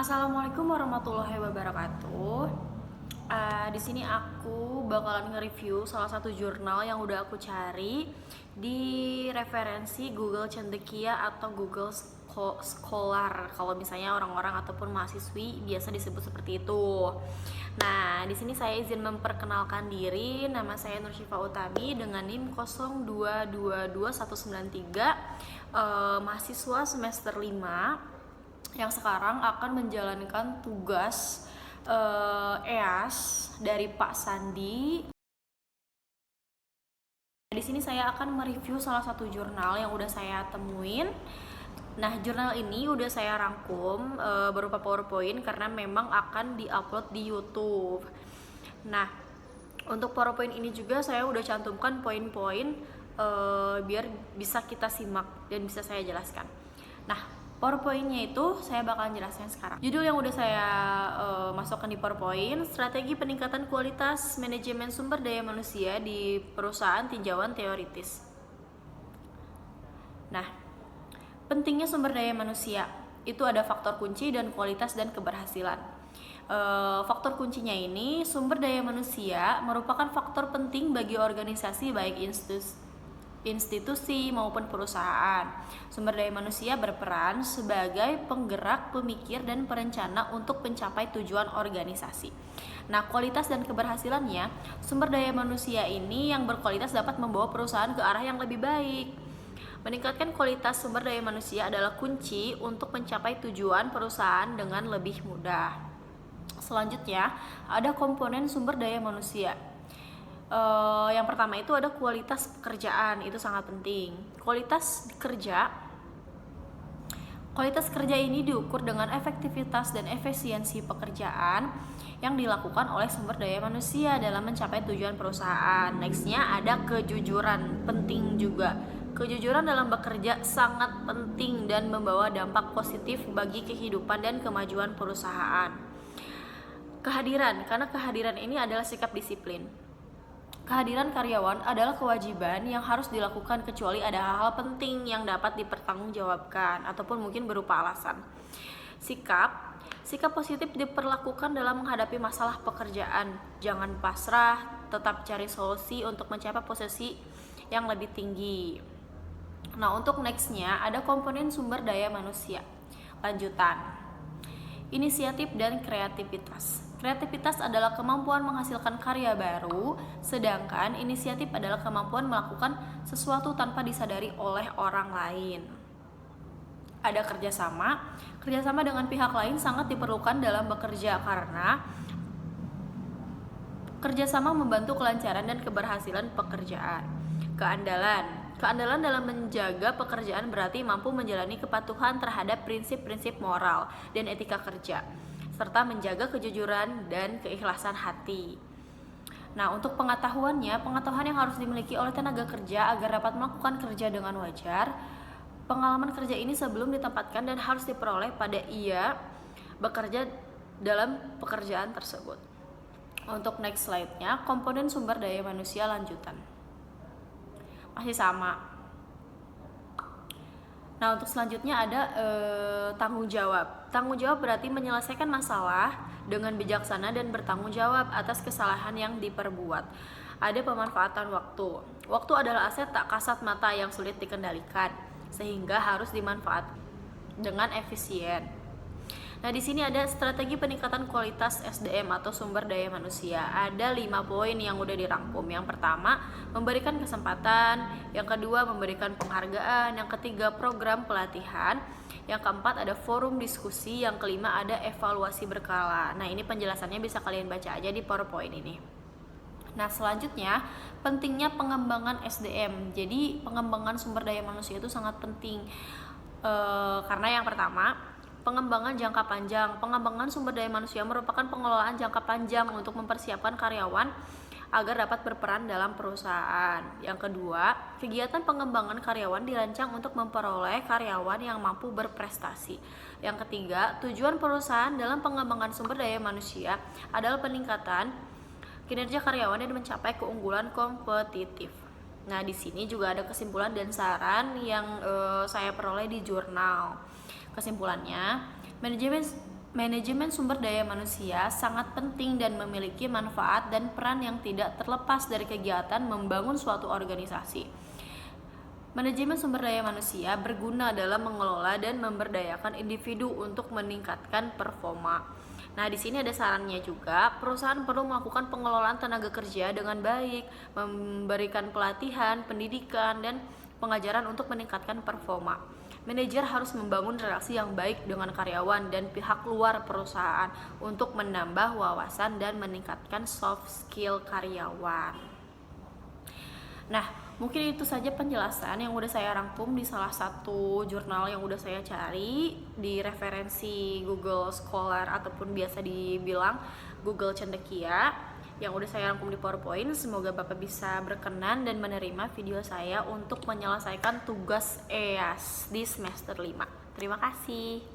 Assalamualaikum warahmatullahi wabarakatuh. Di sini aku bakalan nge-review salah satu jurnal yang udah aku cari di referensi Google Cendekia atau Google Scholar. Kalau misalnya orang-orang ataupun mahasiswi biasa disebut seperti itu. Nah, di sini saya izin memperkenalkan diri. Nama saya Nur Syifa Utami dengan NIM 0222193, mahasiswa semester 5 yang sekarang akan menjalankan tugas EAS dari Pak Sandi. Di sini saya akan mereview salah satu jurnal yang udah saya temuin. Nah, jurnal ini udah saya rangkum berupa PowerPoint karena memang akan diupload di YouTube. Nah, untuk PowerPoint ini juga saya udah cantumkan poin-poin biar bisa kita simak dan bisa saya jelaskan. Nah, PowerPoint-nya itu saya bakalan jelaskan sekarang. Judul yang udah saya masukkan di PowerPoint, Strategi Peningkatan Kualitas Manajemen Sumber Daya Manusia di Perusahaan Tinjauan Teoritis. Nah, pentingnya sumber daya manusia itu ada faktor kunci dan kualitas dan keberhasilan. Faktor kuncinya ini, sumber daya manusia merupakan faktor penting bagi organisasi baik institusi maupun perusahaan. Sumber daya manusia berperan sebagai penggerak, pemikir, dan perencana untuk mencapai tujuan organisasi. Nah, kualitas dan keberhasilannya, sumber daya manusia ini yang berkualitas dapat membawa perusahaan ke arah yang lebih baik. Meningkatkan kualitas sumber daya manusia adalah kunci untuk mencapai tujuan perusahaan dengan lebih mudah. Selanjutnya, ada komponen sumber daya manusia. Yang pertama itu ada kualitas pekerjaan, itu sangat penting. Kualitas kerja ini diukur dengan efektivitas dan efisiensi pekerjaan yang dilakukan oleh sumber daya manusia dalam mencapai tujuan perusahaan. Nextnya ada kejujuran, penting juga. Kejujuran dalam bekerja sangat penting dan membawa dampak positif bagi kehidupan dan kemajuan perusahaan. Kehadiran, karena kehadiran ini adalah sikap disiplin. Kehadiran karyawan adalah kewajiban yang harus dilakukan kecuali ada hal-hal penting yang dapat dipertanggungjawabkan ataupun mungkin berupa alasan. Sikap positif diperlakukan dalam menghadapi masalah pekerjaan. Jangan pasrah, tetap cari solusi untuk mencapai posisi yang lebih tinggi. Nah, untuk nextnya ada komponen sumber daya manusia. Lanjutan, inisiatif dan kreativitas. Kreativitas adalah kemampuan menghasilkan karya baru, sedangkan inisiatif adalah kemampuan melakukan sesuatu tanpa disadari oleh orang lain. Ada kerjasama dengan pihak lain sangat diperlukan dalam bekerja karena kerjasama membantu kelancaran dan keberhasilan pekerjaan. Keandalan dalam menjaga pekerjaan berarti mampu menjalani kepatuhan terhadap prinsip-prinsip moral dan etika kerja, serta menjaga kejujuran dan keikhlasan hati. Nah, untuk pengetahuan yang harus dimiliki oleh tenaga kerja agar dapat melakukan kerja dengan wajar. Pengalaman kerja ini sebelum ditempatkan dan harus diperoleh pada ia bekerja dalam pekerjaan tersebut. Untuk next slide-nya, komponen sumber daya manusia lanjutan. Masih sama. Nah, untuk selanjutnya ada tanggung jawab. Tanggung jawab berarti menyelesaikan masalah dengan bijaksana dan bertanggung jawab atas kesalahan yang diperbuat. Ada pemanfaatan waktu. Waktu adalah aset tak kasat mata yang sulit dikendalikan, sehingga harus dimanfaatkan dengan efisien. Nah, di sini ada strategi peningkatan kualitas SDM atau sumber daya manusia. Ada 5 poin yang udah dirangkum. Yang pertama, memberikan kesempatan. Yang kedua, memberikan penghargaan. Yang ketiga, program pelatihan. Yang keempat, ada forum diskusi. Yang kelima, ada evaluasi berkala. Nah, ini penjelasannya bisa kalian baca aja di PowerPoint ini. Nah, selanjutnya, pentingnya pengembangan SDM. Jadi, pengembangan sumber daya manusia itu sangat penting. Karena yang pertama, pengembangan jangka panjang. Pengembangan sumber daya manusia merupakan pengelolaan jangka panjang untuk mempersiapkan karyawan agar dapat berperan dalam perusahaan. Yang kedua, kegiatan pengembangan karyawan dirancang untuk memperoleh karyawan yang mampu berprestasi. Yang ketiga, tujuan perusahaan dalam pengembangan sumber daya manusia adalah peningkatan kinerja karyawan dan mencapai keunggulan kompetitif. Nah, di sini juga ada kesimpulan dan saran yang saya peroleh di jurnal. Kesimpulannya, Manajemen sumber daya manusia sangat penting dan memiliki manfaat dan peran yang tidak terlepas dari kegiatan membangun suatu organisasi. Manajemen sumber daya manusia berguna dalam mengelola dan memberdayakan individu untuk meningkatkan performa. Nah, di sini ada sarannya juga. Perusahaan perlu melakukan pengelolaan tenaga kerja dengan baik, memberikan pelatihan, pendidikan, dan pengajaran untuk meningkatkan performa. Manajer harus membangun relasi yang baik dengan karyawan dan pihak luar perusahaan untuk menambah wawasan dan meningkatkan soft skill karyawan. Nah, mungkin itu saja penjelasan yang udah saya rangkum di salah satu jurnal yang udah saya cari di referensi Google Scholar ataupun biasa dibilang Google Cendekia yang udah saya rangkum di PowerPoint. Semoga Bapak bisa berkenan dan menerima video saya untuk menyelesaikan tugas EAS di semester 5. Terima kasih.